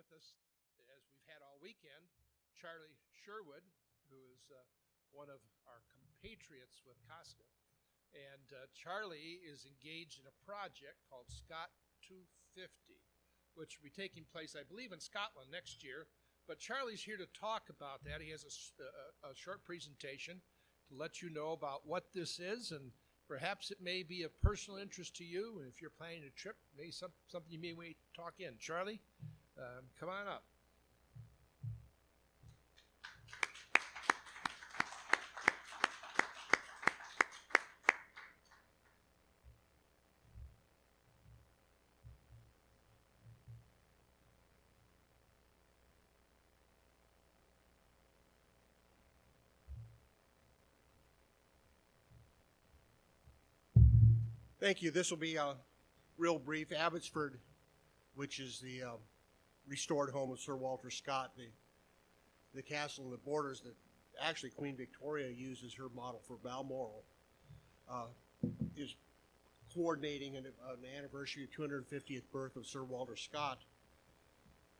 with us, as we've had all weekend, Charlie Sherwood, who is one of our compatriots with Casca. And Charlie is engaged in a project called Scott 250, which will be taking place, I believe, in Scotland next year. But Charlie's here to talk about that. He has a short presentation to let you know about what this is, and perhaps it may be of personal interest to you. And if you're planning a trip, maybe something you may want to talk in. Charlie, come on up. Thank you. This will be real brief. Abbotsford, which is the restored home of Sir Walter Scott, the castle and the borders that actually Queen Victoria used as her model for Balmoral, is coordinating an anniversary of 250th birth of Sir Walter Scott,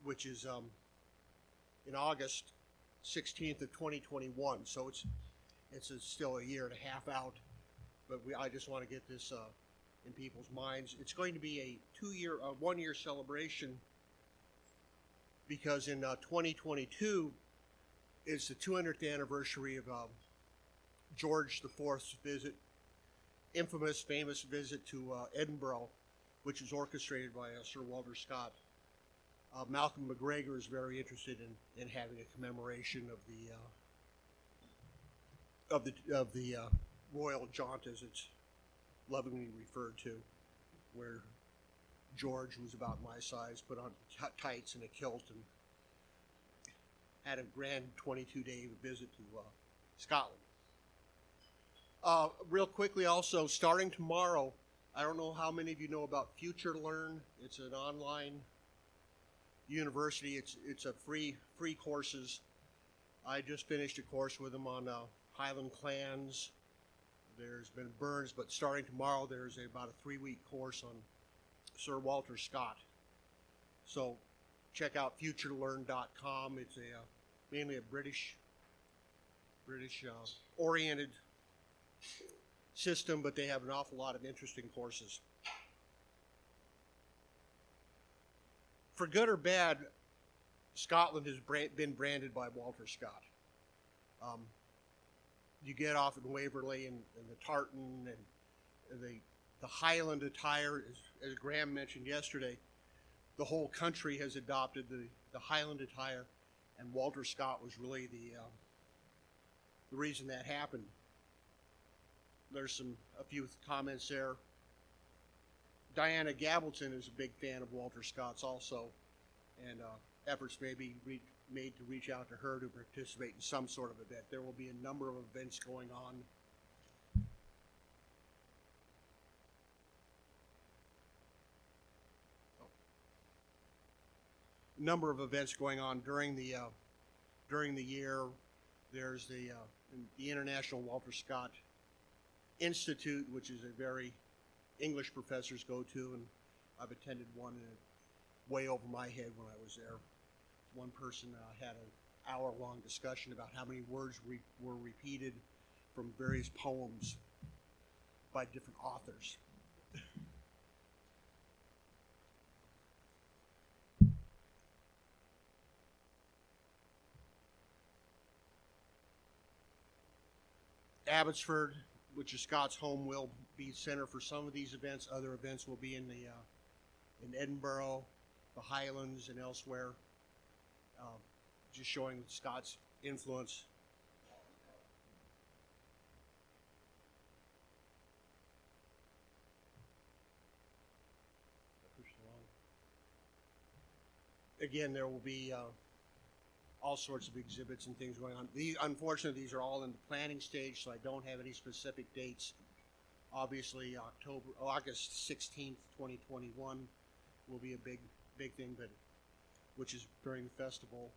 which is in August 16th of 2021. So it's still a year and a half out, but I just want to get this in people's minds. It's going to be a 1 year celebration, because in 2022 is the 200th anniversary of George IV's visit, famous visit to Edinburgh, which was orchestrated by Sir Walter Scott. Malcolm McGregor is very interested in having a commemoration of the royal jaunt, as it's lovingly referred to, where George, who was about my size, put on tights and a kilt and had a grand 22-day visit to Scotland. Real quickly also, starting tomorrow, I don't know how many of you know about Future Learn. It's an online university. It's a free courses. I just finished a course with them on Highland clans. There's been Burns, but starting tomorrow there's about a 3-week course on Sir Walter Scott. So check out futurelearn.com. It's mainly a British oriented system, but they have an awful lot of interesting courses. For good or bad, Scotland has been branded by Walter Scott. You get off in Waverley and the tartan and the Highland attire, as Graham mentioned yesterday. The whole country has adopted the Highland attire, and Walter Scott was really the reason that happened. There's a few comments there. Diana Gabaldon is a big fan of Walter Scott's also, and efforts may be made to reach out to her to participate in some sort of event. There will be a number of events going on. Number of events going on during the year. There's the International Walter Scott Institute, which is a very English professors go to, and I've attended one, and way over my head when I was there. One person had an hour-long discussion about how many words were repeated from various poems by different authors. Abbotsford, which is Scott's home, will be center for some of these events. Other events will be in Edinburgh, the Highlands, and elsewhere. Just showing Scott's influence. Again, there will be all sorts of exhibits and things going on. Unfortunately, these are all in the planning stage, so I don't have any specific dates. Obviously, August 16th, 2021 will be a big thing, but which is during the festival.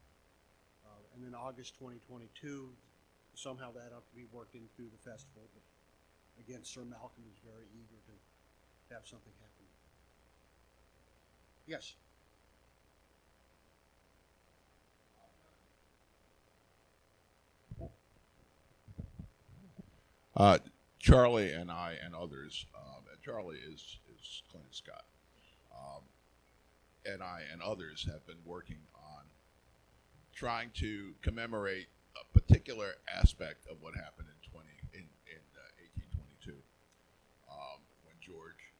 And then August 2022, somehow that ought to be worked in through the festival. But again, Sir Malcolm is very eager to have something happen. Yes? Charlie and I and others, and Charlie is Clint Scott, and I and others have been working on trying to commemorate a particular aspect of what happened in 1822, when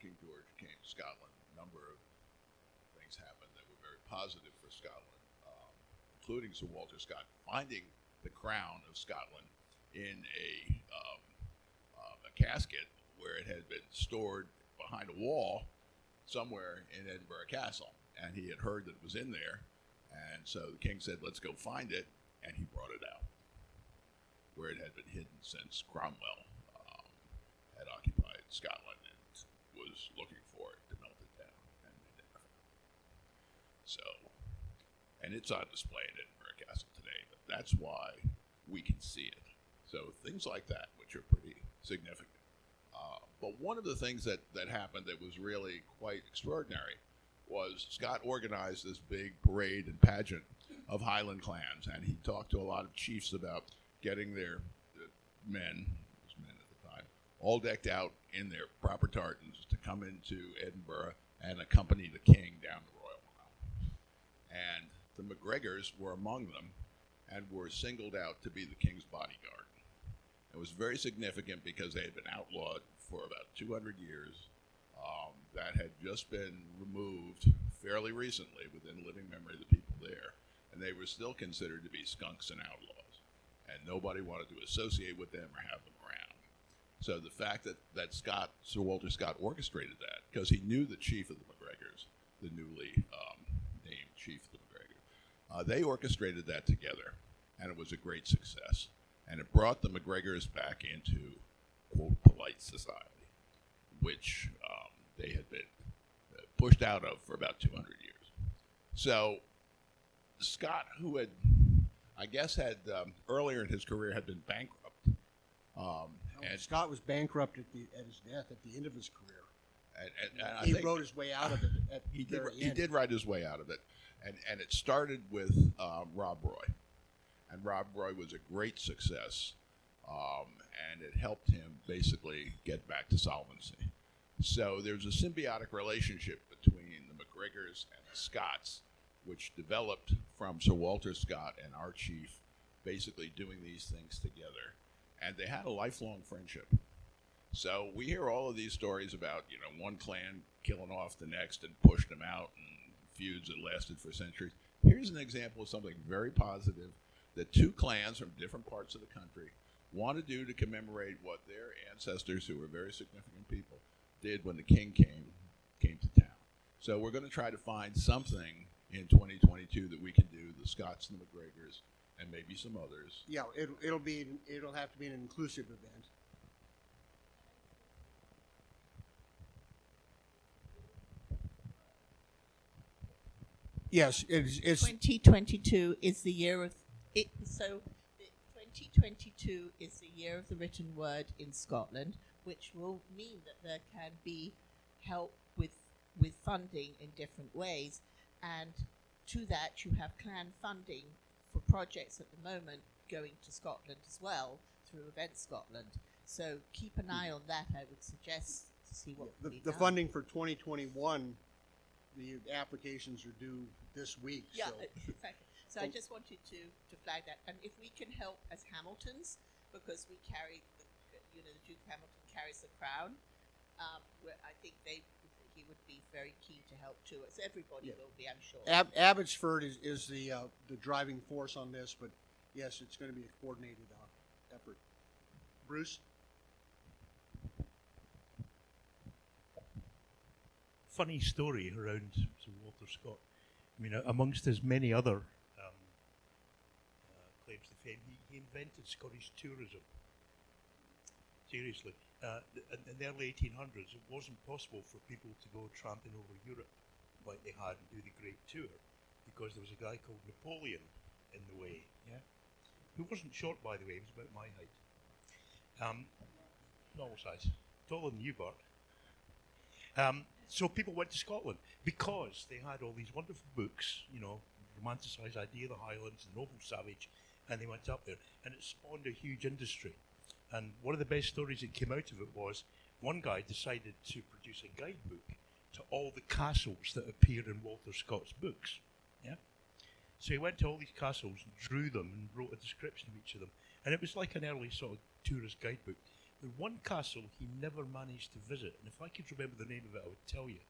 King George came to Scotland. A number of things happened that were very positive for Scotland, including Sir Walter Scott finding the crown of Scotland in a casket where it had been stored behind a wall somewhere in Edinburgh Castle, and he had heard that it was in there, and so the king said, "Let's go find it," and he brought it out, where it had been hidden since Cromwell had occupied Scotland and was looking for it to melt it down, and they never found it. So, and it's on display in Edinburgh Castle today, but that's why we can see it. So things like that, which are pretty significant. But one of the things that happened that was really quite extraordinary was Scott organized this big parade and pageant of Highland clans, and he talked to a lot of chiefs about getting their men at the time, all decked out in their proper tartans to come into Edinburgh and accompany the king down the Royal Mile. And the MacGregors were among them and were singled out to be the king's bodyguard. It was very significant because they had been outlawed for about 200 years. That had just been removed fairly recently within living memory of the people there, and they were still considered to be skunks and outlaws, and nobody wanted to associate with them or have them around. So the fact that Sir Walter Scott orchestrated that, because he knew the chief of the MacGregors, the newly named chief of the MacGregors, they orchestrated that together, and it was a great success. And it brought the MacGregors back into, quote, polite society, which they had been pushed out of for about 200 years. So Scott, who had, I guess, earlier in his career had been bankrupt. And Scott was bankrupt at his death, at the end of his career. And he wrote his way out of it at the very end. He did write his way out of it. And it started with Rob Roy. And Rob Roy was a great success, and it helped him basically get back to solvency. So there's a symbiotic relationship between the MacGregors and the Scots, which developed from Sir Walter Scott and our chief basically doing these things together. And they had a lifelong friendship. So we hear all of these stories about, one clan killing off the next and pushed them out, and feuds that lasted for centuries. Here's an example of something very positive that two clans from different parts of the country want to do to commemorate what their ancestors, who were very significant people, did when the king came to town. So we're going to try to find something in 2022 that we can do, the Scots and the MacGregors, and maybe some others. Yeah, it'll have to be an inclusive event. Yes, it's 2022 is the year of it. So 2022 is the year of the written word in Scotland, which will mean that there can be help with funding in different ways, and to that you have clan funding for projects at the moment going to Scotland as well through Event Scotland. So keep an eye on that. I would suggest to see what the funding for 2021. The applications are due this week. Yeah, so. exactly. So I just wanted to flag that, and if we can help as Hamiltons, because we carry, the Duke of Hamilton carries the crown. I think he would be very keen to help too. As everybody will be, I'm sure. Abbotsford is the driving force on this, but yes, it's going to be a coordinated effort. Bruce. Funny story around Sir Walter Scott. I mean, amongst his many other claims to fame, he invented Scottish tourism. Seriously. In the early 1800s, it wasn't possible for people to go tramping over Europe like they had and do the Great Tour, because there was a guy called Napoleon in the way, who wasn't short, by the way. He was about my height. Normal size. Taller than you, Bart. So people went to Scotland because they had all these wonderful books, romanticised idea of the Highlands, the noble savage, and they went up there, and it spawned a huge industry. And one of the best stories that came out of it was one guy decided to produce a guidebook to all the castles that appear in Walter Scott's books. Yeah. So he went to all these castles and drew them and wrote a description of each of them. And it was like an early sort of tourist guidebook. The one castle he never managed to visit, and if I could remember the name of it, I would tell you.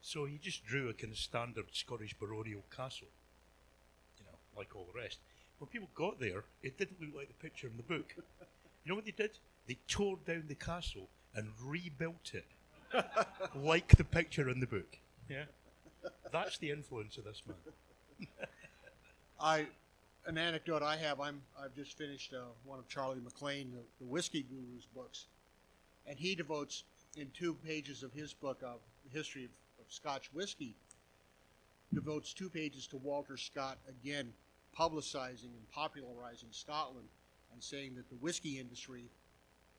So he just drew a kind of standard Scottish baronial castle, you know, like all the rest. When people got there, it didn't look like the picture in the book. You know what they did? They tore down the castle and rebuilt it like the picture in the book. Yeah, that's the influence of this man. An anecdote I have. I've just finished one of Charlie MacLean, the Whiskey Guru's books, and he devotes in 2 pages of his book of the history of Scotch whiskey, devotes 2 pages to Walter Scott, again publicizing and popularizing Scotland and saying that the whiskey industry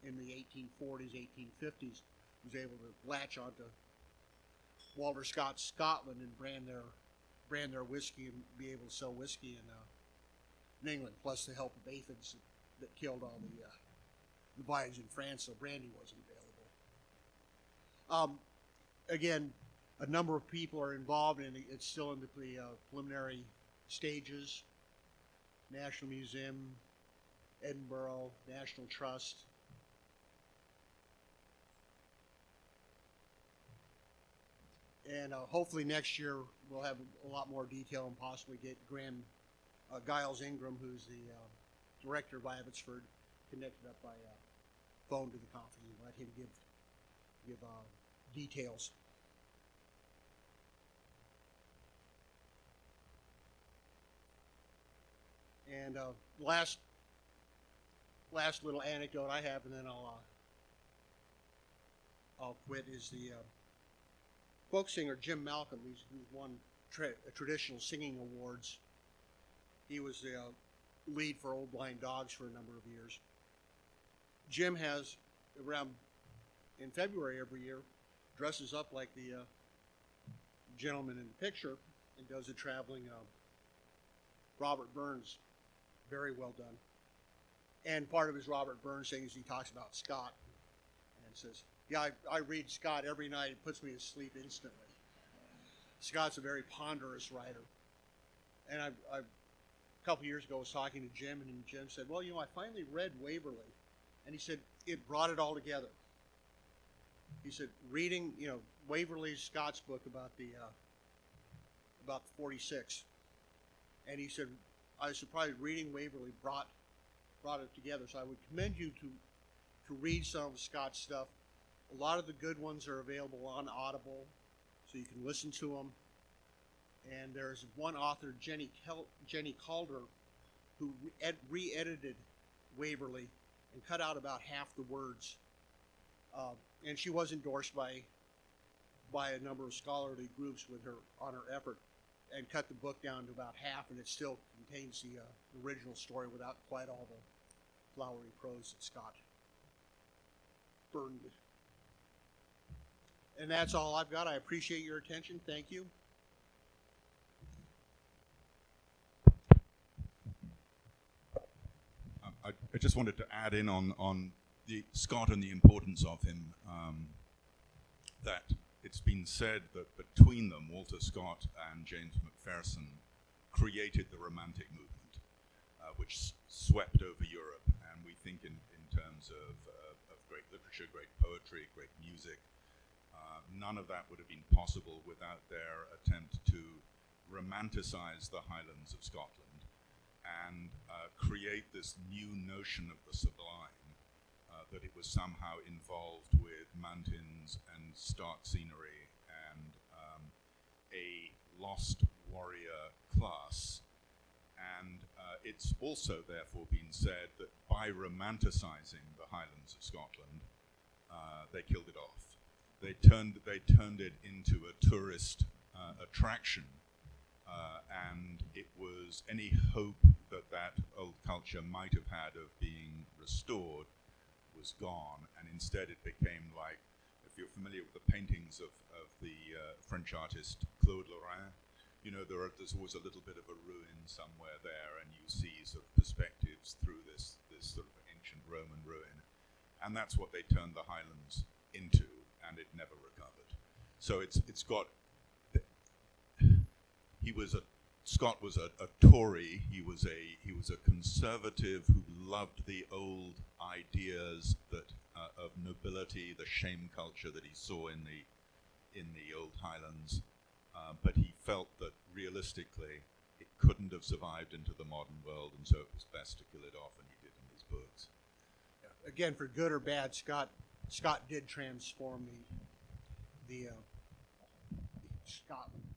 in the 1840s, 1850s was able to latch onto Walter Scott's Scotland and brand their whiskey and be able to sell whiskey in England, plus the help of aphids that killed all the vines in France, so brandy wasn't available. Again, a number of people are involved, and it's still in the preliminary stages. National Museum, Edinburgh, National Trust. And hopefully next year we'll have a lot more detail and possibly get Graham Giles Ingram, who's the director of Abbotsford, connected up by phone to the conference and let him give details. And last little anecdote I have, and then I'll quit, is the folk singer Jim Malcolm, who's won traditional singing awards. He was the lead for Old Blind Dogs for a number of years. Jim has, around in February every year, dresses up like the gentleman in the picture and does a traveling Robert Burns. Very well done. And part of his Robert Burns thing is he talks about Scott and says, yeah, I read Scott every night. It puts me to sleep instantly. Scott's a very ponderous writer. And a couple years ago I was talking to Jim, and Jim said, well, you know, I finally read Waverley. And he said, it brought it all together. He said, reading, you know, Waverley's Scott's book about the 46. And he said, I was surprised reading Waverley brought it together. So I would commend you to read some of Scott's stuff. A lot of the good ones are available on Audible, so you can listen to them. And there's one author, Jenny Calder, who re-edited Waverley and cut out about half the words. And she was endorsed by a number of scholarly groups on her effort, and cut the book down to about half, and it still contains the original story without quite all the flowery prose that Scott burned. And that's all I've got. I appreciate your attention. Thank you. I just wanted to add in on the Scott and the importance of him, that it's been said that between them, Walter Scott and James Macpherson created the Romantic movement, which swept over Europe. And we think in terms of great literature, great poetry, great music, none of that would have been possible without their attempt to romanticize the Highlands of Scotland and create this new notion of the sublime, that it was somehow involved with mountains and stark scenery and a lost warrior class. And it's also therefore been said that by romanticizing the Highlands of Scotland, they killed it off. They turned it into a tourist attraction, and it was any hope that old culture might have had of being restored was gone, and instead it became like, if you're familiar with the paintings of the French artist Claude Lorrain, you know, there's always a little bit of a ruin somewhere there, and you see sort of perspectives through this sort of ancient Roman ruin. And that's what they turned the Highlands into, and it never recovered. So it's got, Scott was a Tory. He was a conservative who loved the old ideas that of nobility, the shame culture that he saw in the old Highlands, but he felt that realistically it couldn't have survived into the modern world, and so it was best to kill it off, and he did in his books. Again, for good or bad, Scott did transform the Scotland.